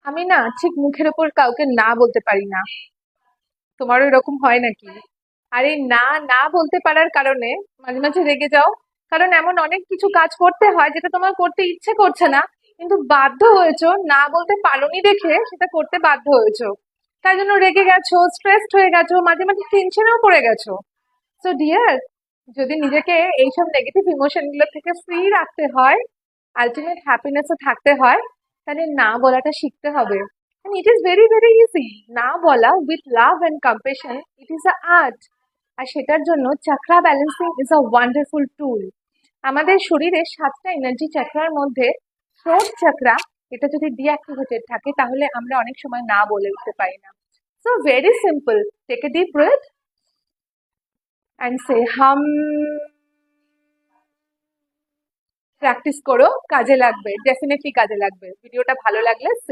আমি না ঠিক মুখের ওপর কাউকে না বলতে পারি না। তোমারও এরকম হয় নাকি? আর এই না না বলতে পারার কারণে মাঝে মাঝে রেগে যাও। কারণ এমন অনেক কিছু কাজ করতে হয় যেটা তোমার করতে ইচ্ছে করছে না, কিন্তু বাধ্য হয়েছো, না বলতে পারোনি দেখে সেটা করতে বাধ্য হয়েছো। তাই জন্য রেগে গেছো, স্ট্রেসড হয়ে গেছো, মাঝে মাঝে টেনশনেও পড়ে গেছো। সো ডিয়ার, যদি নিজেকে এইসব নেগেটিভ ইমোশন গুলো থেকে ফ্রি রাখতে হয়, আলটিমেট হ্যাপিনেসে থাকতে হয়, তাহলে না বলাটা শিখতে হবে। And it is very very easy. না বলা with love and compassion, it is a art. আর সেটার জন্য চাকরা ব্যালেন্সিং ইজ আ ওয়ান্ডারফুল টুল। আমাদের শরীরে 7টা এনার্জি চাকরার মধ্যে থ্রোট চাকরা, এটা যদি ডিঅ্যাক্টিভেটেড থাকে তাহলে আমরা অনেক সময় না বলে উঠতে পারি না। So very simple, take a deep breath and say hum. Practice করো, কাজে লাগবে, ডেফিনেটলি কাজে লাগবে। ভিডিওটা ভালো লাগলে